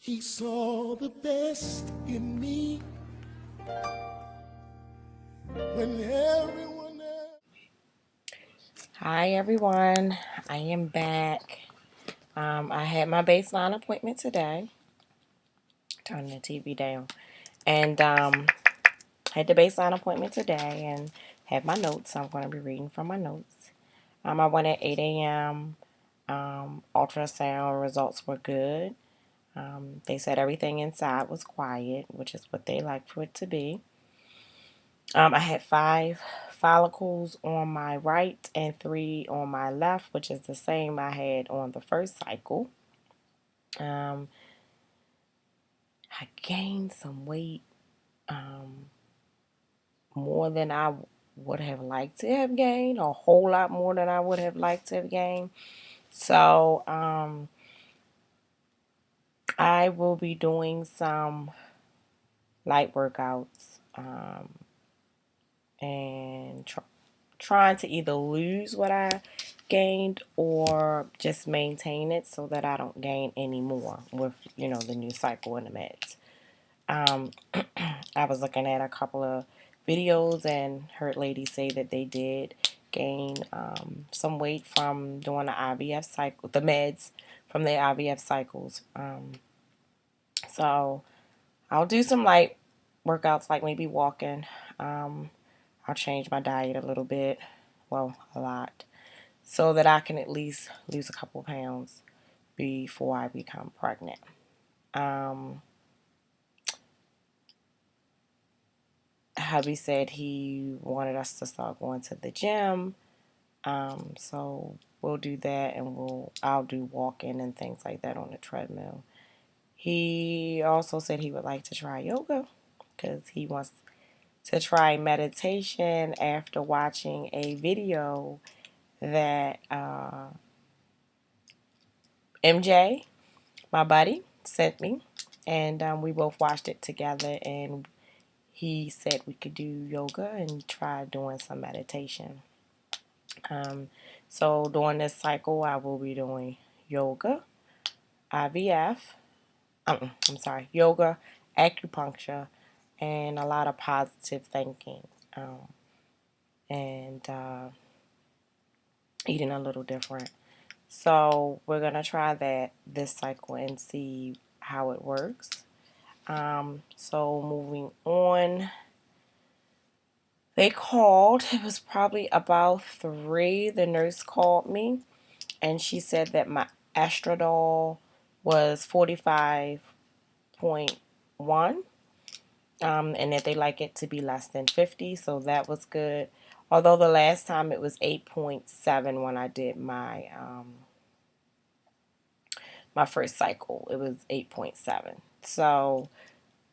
He saw the best in me when everyone else. Hi everyone, I am back. I had my baseline appointment today. Turning the TV down, and had the baseline appointment today, and have my notes. So I'm going to be reading from my notes. I went at 8 a.m. Ultrasound results were good. They said everything inside was quiet, which is what they like for it to be. I had 5 follicles on my right and 3 on my left, which is the same I had on the first cycle. Um, I gained some weight, um, more than I would have liked to have gained, a whole lot more than I would have liked to have gained. So, I will be doing some light workouts, and trying to either lose what I gained or just maintain it so that I don't gain any more with, the new cycle and the meds. Um, I was looking at a couple of videos and heard ladies say that they did gain some weight from doing the IVF cycle, the meds from their IVF cycles. So I'll do some light workouts, like maybe walking. Um, I'll change my diet a little bit, well, a lot, so that I can at least lose a couple pounds before I become pregnant. Um, hubby said he wanted us to start going to the gym. So we'll do that, and I'll do walking and things like that on the treadmill. He also said he would like to try yoga because he wants to try meditation after watching a video that MJ, my buddy, sent me, and we both watched it together. And he said we could do yoga and try doing some meditation. Um, so during this cycle, I will be doing yoga, IVF. I'm sorry, yoga, acupuncture, and a lot of positive thinking, and eating a little different. So we're gonna try that this cycle and see how it works. So moving on, they called. It was probably about 3. The nurse called me, and she said that my estradiol was 45.1, and that they like it to be less than 50, so that was good. Although the last time it was 8.7 when I did my first cycle, it was 8.7. So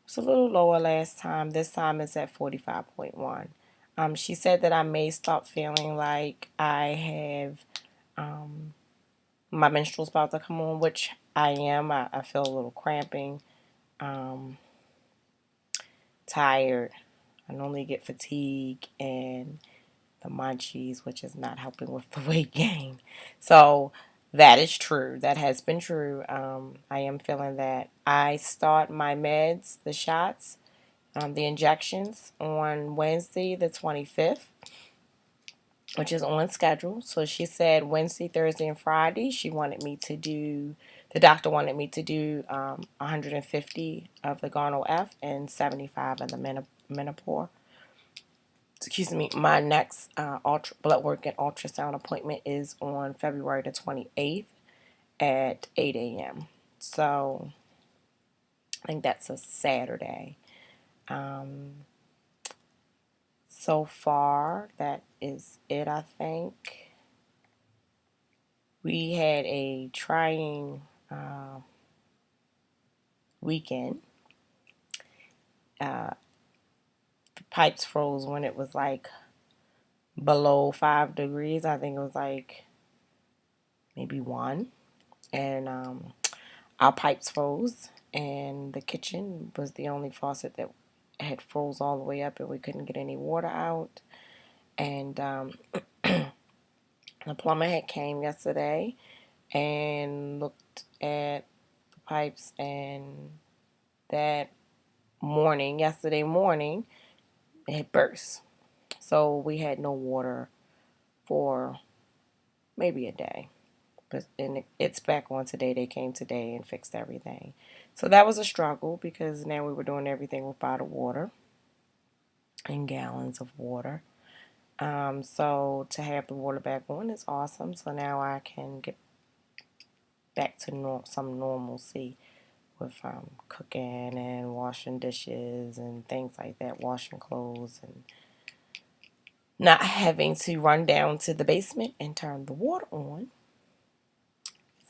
it's a little lower last time. This time it's at 45.1. She said that I may start feeling like I have my menstrual's about to come on, which I am. I feel a little cramping, um, tired. I normally get fatigue and the munchies, which is not helping with the weight gain. So that is true. That has been true. I am feeling that. I start my meds, the shots, the injections on Wednesday, the 25th, which is on schedule. So she said Wednesday, Thursday, and Friday, the doctor wanted me to do 150 of the Garnal F and 75 of the Menopur. Excuse me. My next blood work and ultrasound appointment is on February the 28th at 8 a.m. So I think that's a Saturday. Um, so far, that is it, I think. We had a trying weekend. Uh, the pipes froze when it was like below 5 degrees. I think it was like maybe 1. And our pipes froze, and the kitchen was the only faucet that had froze all the way up, and we couldn't get any water out. And the plumber had came yesterday and looked at pipes, and that yesterday morning, it burst. So we had no water for maybe a day. But and it's back on today. They came today and fixed everything. So that was a struggle because now we were doing everything with bottled water and gallons of water. So to have the water back on is awesome. So now I can get back to some normalcy with cooking and washing dishes and things like that, washing clothes, and not having to run down to the basement and turn the water on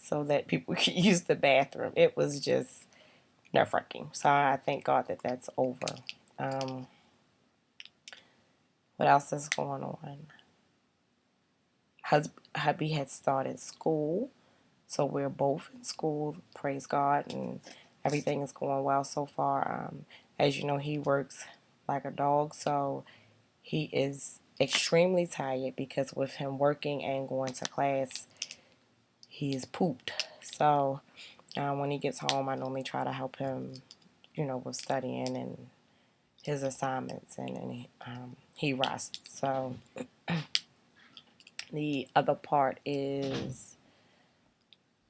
so that people could use the bathroom. It was just nerve-wracking. So I thank God that that's over. Um, what else is going on? Hubby had started school, so we're both in school. Praise God, and everything is going well so far. As you know, he works like a dog, so he is extremely tired because with him working and going to class, he's pooped. So when he gets home, I normally try to help him, with studying and his assignments, and he rests. So the other part is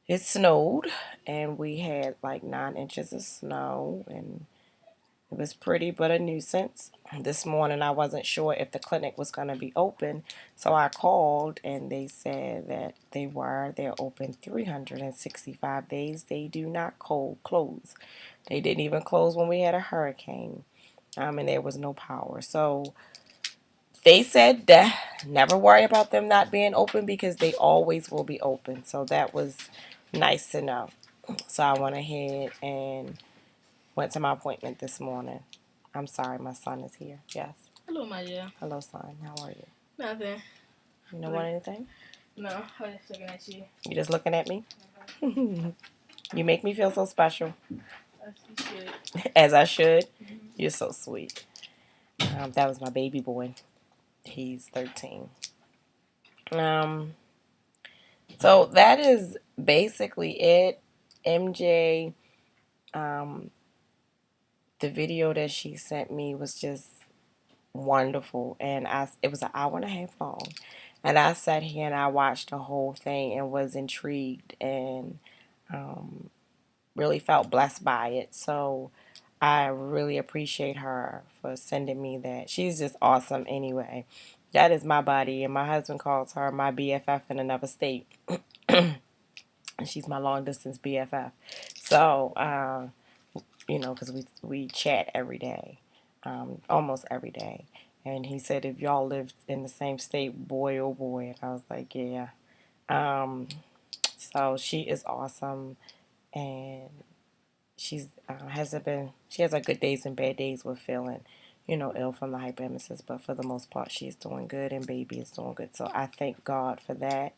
it snowed, and we had like 9 inches of snow, and it was pretty but a nuisance. This morning I wasn't sure if the clinic was going to be open, so I called and they said that they're open 365 days. They do not close. They didn't even close when we had a hurricane, and there was no power. So they said that never worry about them not being open because they always will be open. So that was nice to know. So I went ahead and went to my appointment this morning. I'm sorry, my son is here. Yes. Hello, my dear. Hello, son. How are you? Nothing. You don't want anything? No, I was just looking at you. You just looking at me? You make me feel so special. As you should. As I should. You're so sweet. That was my baby boy. He's 13. So that is basically it. MJ, the video that she sent me was just wonderful, and it was an hour and a half long, and I sat here and I watched the whole thing and was intrigued and really felt blessed by it. So I really appreciate her for sending me that. She's just awesome anyway. That is my buddy, and my husband calls her my BFF in another state. And she's my long distance BFF. So, because we chat every day, almost every day. And he said, if y'all lived in the same state, boy, oh boy. And I was like, yeah. So she is awesome. And she has her good days and bad days with feeling, ill from the hyperemesis. But for the most part, she's doing good and baby is doing good. So I thank God for that.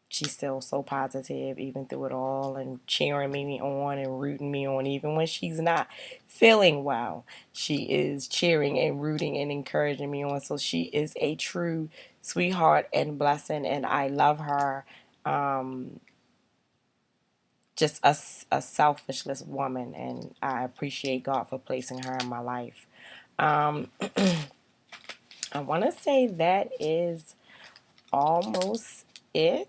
She's still so positive even through it all and cheering me on and rooting me on even when she's not feeling well. She is cheering and rooting and encouraging me on. So she is a true sweetheart and blessing, and I love her. Just a selfishless woman, and I appreciate God for placing her in my life. I want to say that is almost it.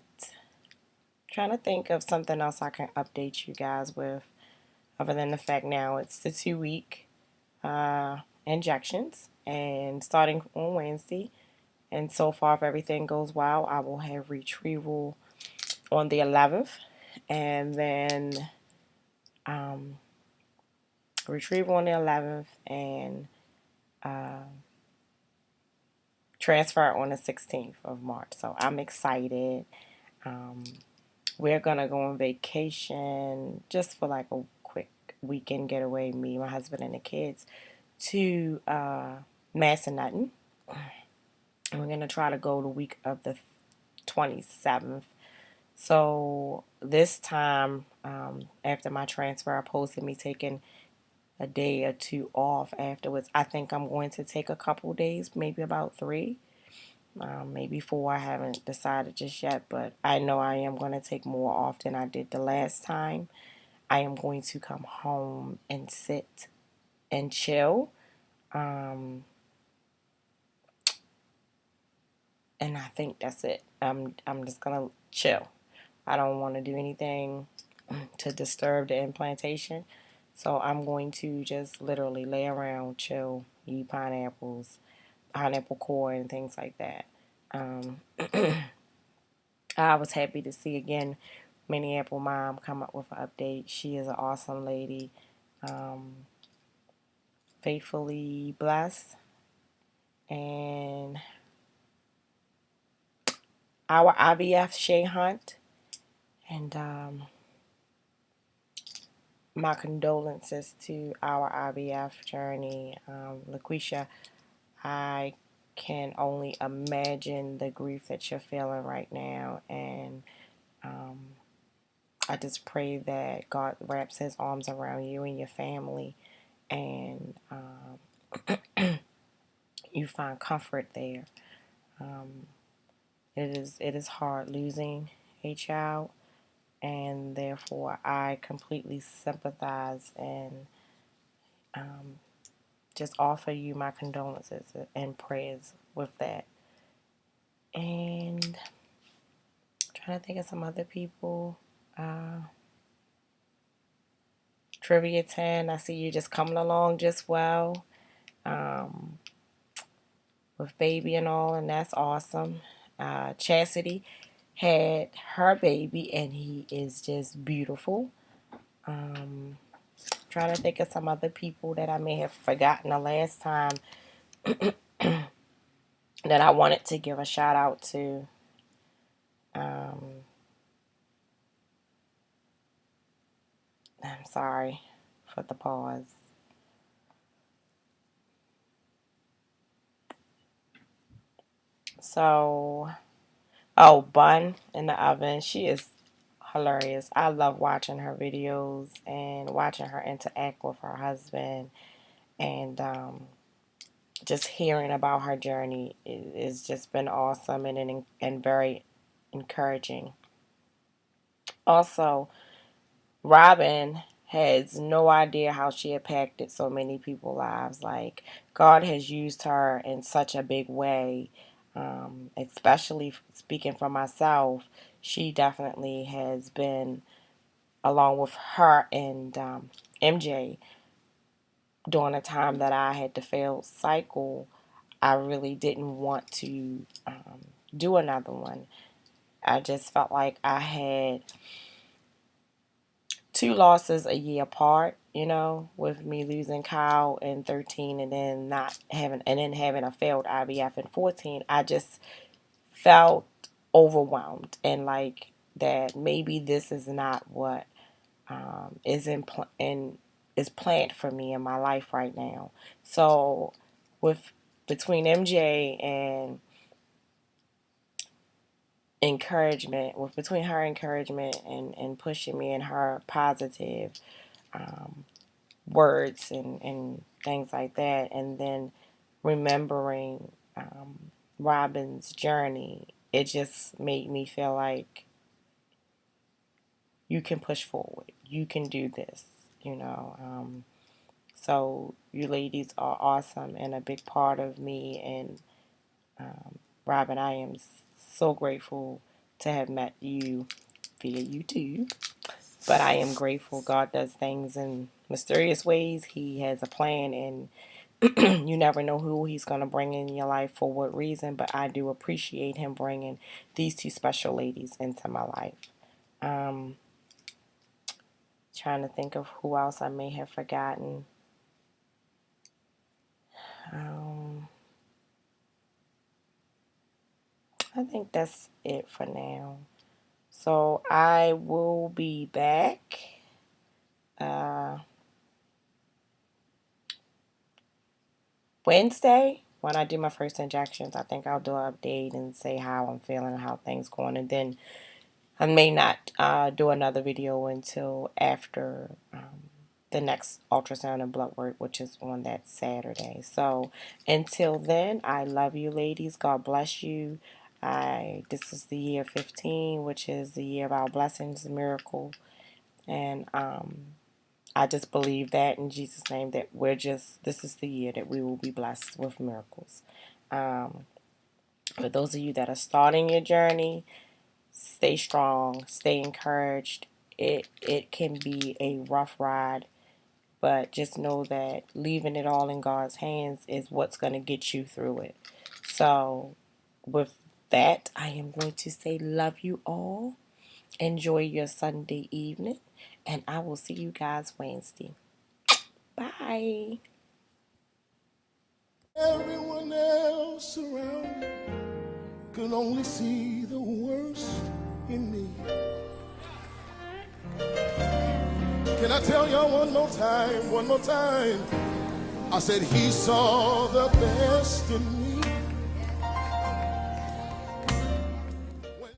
Trying to think of something else I can update you guys with, other than the fact now it's the 2-week injections, and starting on Wednesday. And so far, if everything goes well, I will have retrieval on the 11th, and then retrieval on the 11th, and transfer on the 16th of March. So I'm excited. We're going to go on vacation just for like a quick weekend getaway, me, my husband, and the kids, to Massanutten. And we're going to try to go the week of the 27th. So this time, after my transfer, I posted me taking a day or two off afterwards. I think I'm going to take a couple days, maybe about 3. maybe 4. I haven't decided just yet, but I know I am going to take more off than I did the last time. I am going to come home and sit and chill. And I think that's it. I'm just gonna chill. I don't want to do anything to disturb the implantation. So I'm going to just literally lay around, chill, eat pineapples, pineapple core, and things like that. Um, I was happy to see again Minneapolis Mom come up with an update. She is an awesome lady, um, faithfully blessed, and our IVF Shea Hunt, and my condolences to our IVF journey, LaQuisha. I can only imagine the grief that you're feeling right now, and um, I just pray that God wraps His arms around you and your family, and you find comfort there. Um, it is hard losing a child, and therefore I completely sympathize and um, just offer you my condolences and prayers with that. And trying to think of some other people. Trivia 10, I see you just coming along just well um, with baby and all, and that's awesome. Chastity had her baby, and he is just beautiful. Trying to think of some other people that I may have forgotten the last time that I wanted to give a shout out to. Um, I'm sorry for the pause. So, oh, Bun in the Oven. She is hilarious. I love watching her videos and watching her interact with her husband, and just hearing about her journey is just been awesome and very encouraging. Also, Robin has no idea how she impacted so many people's lives. Like, God has used her in such a big way, especially speaking for myself. She definitely has been, along with her and MJ, during a time that I had the failed cycle. I really didn't want to do another one. I just felt like I had two losses a year apart, with me losing Kyle in 13 and then not having and then having a failed IVF in 14. I just felt overwhelmed and like that maybe this is not what is planned for me in my life right now. So with between MJ and encouragement, with between her encouragement and pushing me in her positive um, words and things like that, and then remembering Robin's journey, it just made me feel like you can push forward, you can do this. So you ladies are awesome and a big part of me, and Robin, I am so grateful to have met you via YouTube. But I am grateful. God does things in mysterious ways. He has a plan, and you never know who He's going to bring in your life for what reason. But I do appreciate Him bringing these two special ladies into my life. Um, Trying to think of who else I may have forgotten. Um, I think that's it for now. So I will be back. Wednesday when I do my first injections. I think I'll do an update and say how I'm feeling and how things going, and then I may not do another video until after the next ultrasound and blood work, which is on that Saturday. So until then, I love you, ladies. God bless you. This is the year 15, which is the year of our blessings, miracle, and I just believe that in Jesus' name that this is the year that we will be blessed with miracles. For those of you that are starting your journey, stay strong, stay encouraged. It can be a rough ride, but just know that leaving it all in God's hands is what's going to get you through it. So, with that, I am going to say love you all. Enjoy your Sunday evening, and I will see you guys Wednesday. Bye. Everyone else around me could only see the worst in me. Can I tell y'all one more time? One more time. I said he saw the best in me.